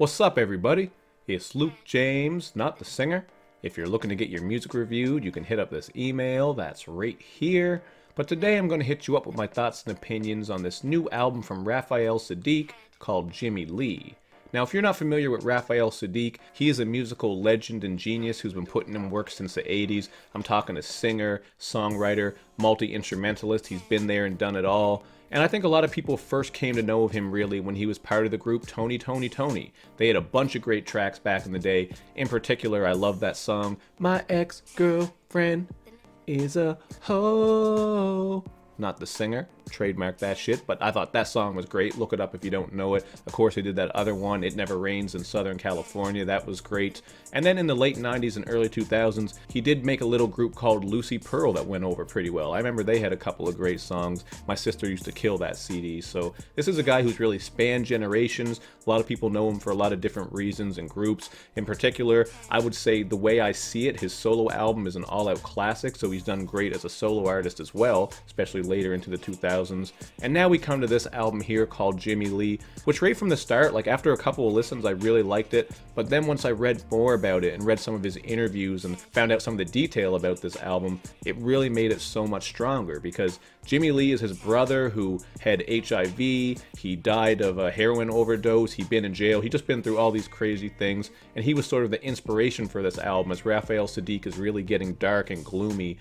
What's up, everybody? It's Luke James, not the singer. If you're looking to get your music reviewed, you can hit up this email that's right here. But today I'm going to hit you up with my thoughts and opinions on this new album from Raphael Saadiq called Jimmy Lee. Now, if you're not familiar with Raphael Saadiq, he is a musical legend and genius who's been putting in work since the 80s. I'm talking a singer, songwriter, multi-instrumentalist. He's been there and done it all. And I think a lot of people first came to know of him really when he was part of the group Tony Tony Tony. They had a bunch of great tracks back in the day. In particular, I love that song, My Ex-Girlfriend is a Hoe. Not the singer, trademark that shit, but I thought that song was great. Look it up if you don't know it. Of course, he did that other one, It Never Rains in Southern California. That was great. And then in the late 90s and early 2000s, he did make a little group called Lucy Pearl that went over pretty well. I remember they had a couple of great songs. My sister used to kill that CD. So this is a guy who's really spanned generations. A lot of people know him for a lot of different reasons and groups. In particular, I would say The Way I See It, his solo album, is an all-out classic, so he's done great as a solo artist as well, especially later into the 2000s. And now we come to this album here called Jimmy Lee, which right from the start, like after a couple of listens, I really liked it. But then once I read more about it and read some of his interviews and found out some of the detail about this album, it really made it so much stronger because Jimmy Lee is his brother who had HIV, he died of a heroin overdose, he'd been in jail, he'd just been through all these crazy things, and he was sort of the inspiration for this album as Raphael Saadiq is really getting dark and gloomy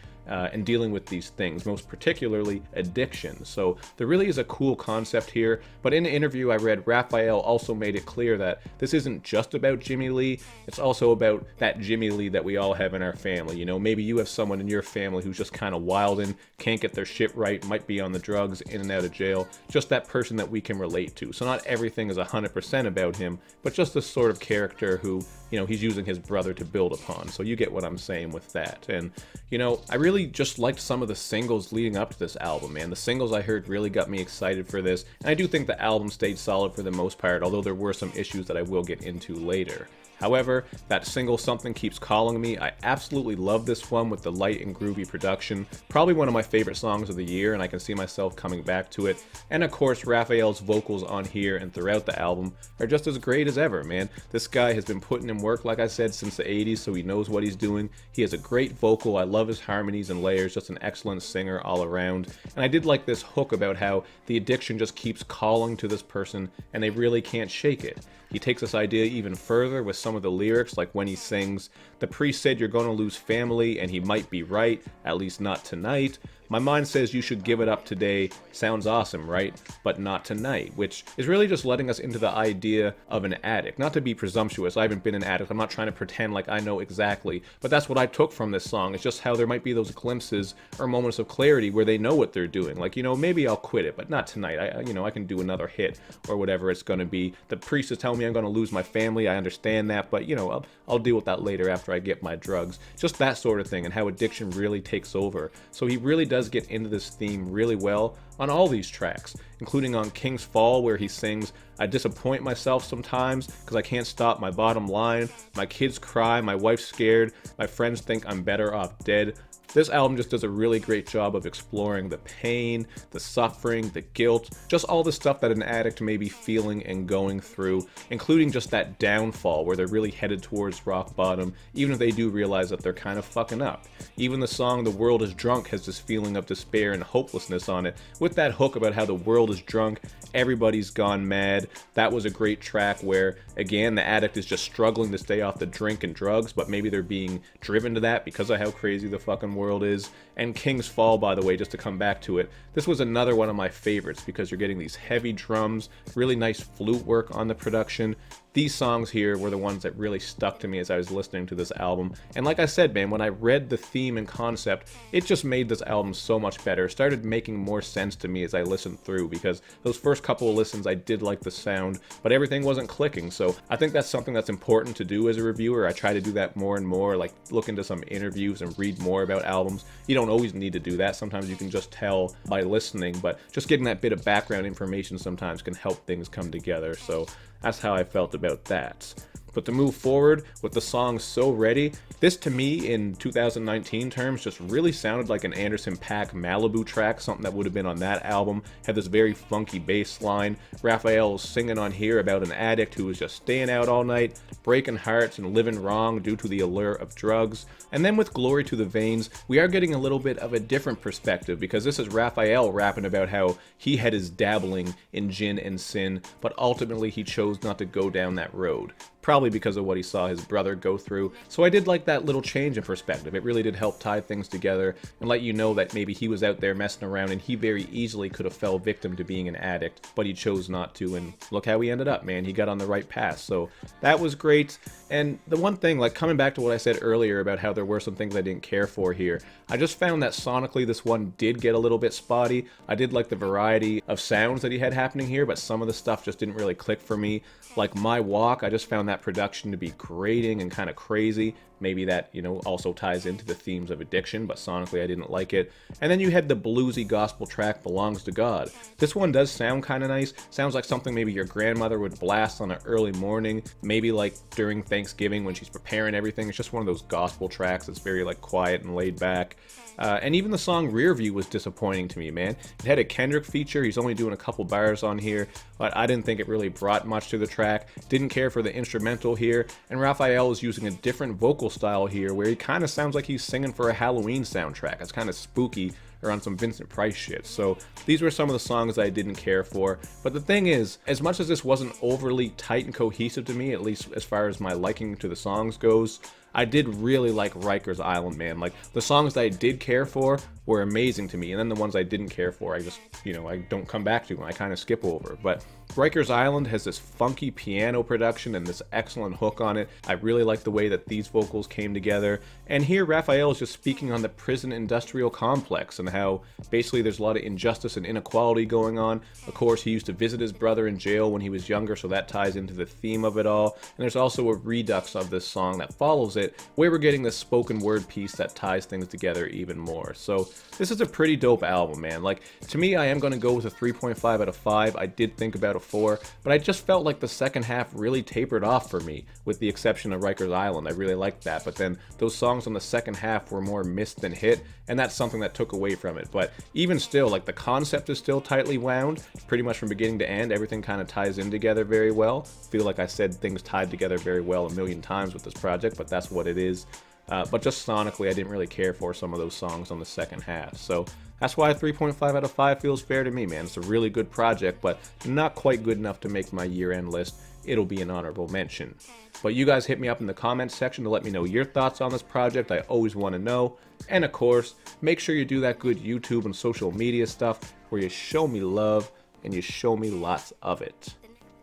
and dealing with these things, most particularly addiction. So there really is a cool concept here, but in an interview I read, Raphael also made it clear that this isn't just about Jimmy Lee, it's also about that Jimmy Lee that we all have in our family. You know, maybe you have someone in your family who's just kind of wildin', can't get their shit right, might be on the drugs, in and out of jail, just that person that we can relate to. So not everything is 100% about him, but just this sort of character who, you know, he's using his brother to build upon. So you get what I'm saying with that. And, you know, I really just liked some of the singles leading up to this album, man. The singles I heard really got me excited for this, and I do think the album stayed solid for the most part, although there were some issues that I will get into later. However, that single Something Keeps Calling Me, I absolutely love this one with the light and groovy production. Probably one of my favorite songs of the year, and I can see myself coming back to it. And of course, Raphael's vocals on here and throughout the album are just as great as ever, man. This guy has been putting in work, like I said, since the 80s, so he knows what he's doing. He has a great vocal. I love his harmonies and layers, just an excellent singer all around. And I did like this hook about how the addiction just keeps calling to this person, and they really can't shake it. He takes this idea even further with some of the lyrics, like when he sings, "The priest said you're gonna lose family, and he might be right, at least not tonight. My mind says you should give it up today. Sounds awesome, right? But not tonight," which is really just letting us into the idea of an addict. Not to be presumptuous, I haven't been an addict, I'm not trying to pretend like I know exactly, but that's what I took from this song. It's just how there might be those glimpses or moments of clarity where they know what they're doing. Like, you know, maybe I'll quit it, but not tonight. I can do another hit or whatever it's gonna be. The priest is telling me I'm gonna lose my family, I understand that, but you know, I'll deal with that later after I get my drugs. Just that sort of thing, and how addiction really takes over. So he really does get into this theme really well on all these tracks, including on King's Fall, where he sings, "I disappoint myself sometimes because I can't stop my bottom line. My kids cry, my wife's scared, my friends think I'm better off dead." This album just does a really great job of exploring the pain, the suffering, the guilt, just all the stuff that an addict may be feeling and going through, including just that downfall where they're really headed towards rock bottom, even if they do realize that they're kind of fucking up. Even the song "The World is Drunk" has this feeling of despair and hopelessness on it, with that hook about how the world is drunk, everybody's gone mad. That was a great track where, again, the addict is just struggling to stay off the drink and drugs, but maybe they're being driven to that because of how crazy the fucking world is. And King's Fall, by the way, just to come back to it, this was another one of my favorites because you're getting these heavy drums, really nice flute work on the production. These songs here were the ones that really stuck to me as I was listening to this album. And like I said, man, when I read the theme and concept, it just made this album so much better. It started making more sense to me as I listened through, because those first couple of listens I did like the sound, but everything wasn't clicking. So I think that's something that's important to do as a reviewer. I try to do that more and more, like look into some interviews and read more about albums. You don't always need to do that. Sometimes you can just tell by listening, but just getting that bit of background information sometimes can help things come together. So that's how I felt about that. But to move forward with the song So Ready, this to me in 2019 terms just really sounded like an Anderson .Paak Malibu track, something that would have been on that album. Had this very funky bass line. Raphael was singing on here about an addict who was just staying out all night, breaking hearts and living wrong due to the allure of drugs. And then with Glory to the Veins, we are getting a little bit of a different perspective, because this is Raphael rapping about how he had his dabbling in gin and sin, but ultimately he chose not to go down that road. Probably because of what he saw his brother go through. So I did like that little change in perspective. It really did help tie things together and let you know that maybe he was out there messing around and he very easily could have fell victim to being an addict, but he chose not to, and look how he ended up, man. He got on the right path. So that was great. And the one thing, like coming back to what I said earlier about how there were some things I didn't care for here, I just found that sonically this one did get a little bit spotty. I did like the variety of sounds that he had happening here, but some of the stuff just didn't really click for me. Like My Walk, I just found that production to be grating and kind of crazy. Maybe that, also ties into the themes of addiction, but sonically I didn't like it. And then you had the bluesy gospel track Belongs to God. This one does sound kind of nice. Sounds like something maybe your grandmother would blast on an early morning, maybe like during Thanksgiving when she's preparing everything. It's just one of those gospel tracks that's very like quiet and laid back. And even the song Rearview was disappointing to me, man. It had a Kendrick feature. He's only doing a couple bars on here, but I didn't think it really brought much to the track. Didn't care for the instrumental here. And Raphael is using a different vocal style here where he kind of sounds like he's singing for a Halloween soundtrack. It's kind of spooky, or on some Vincent Price shit. So these were some of the songs I didn't care for. But the thing is, as much as this wasn't overly tight and cohesive to me, at least as far as my liking to the songs goes, I did really like Rikers Island, man. Like, the songs that I did care for were amazing to me, and then the ones I didn't care for, I just, I don't come back to, and I kind of skip over. But Rikers Island has this funky piano production and this excellent hook on it. I really like the way that these vocals came together. And here Raphael is just speaking on the prison industrial complex and how basically there's a lot of injustice and inequality going on. Of course, he used to visit his brother in jail when he was younger, so that ties into the theme of it all. And there's also a redux of this song that follows it, where we're getting this spoken word piece that ties things together even more. So this is a pretty dope album, man. Like, to me, I am going to go with a 3.5 out of 5. I did think about a 4, but I just felt like the second half really tapered off for me, with the exception of Rikers Island. I really liked that, but then those songs on the second half were more missed than hit, and that's something that took away from it. But even still, like, the concept is still tightly wound, pretty much from beginning to end. Everything kind of ties in together very well. Feel like I said things tied together very well a million times with this project, but that's what it is. But just sonically, I didn't really care for some of those songs on the second half. So that's why a 3.5 out of 5 feels fair to me, man. It's a really good project, but not quite good enough to make my year-end list. It'll be an honorable mention. But you guys hit me up in the comments section to let me know your thoughts on this project. I always want to know. And of course, make sure you do that good YouTube and social media stuff where you show me love and you show me lots of it.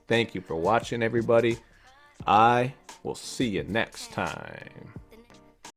Thank you for watching, everybody. I will see you next time.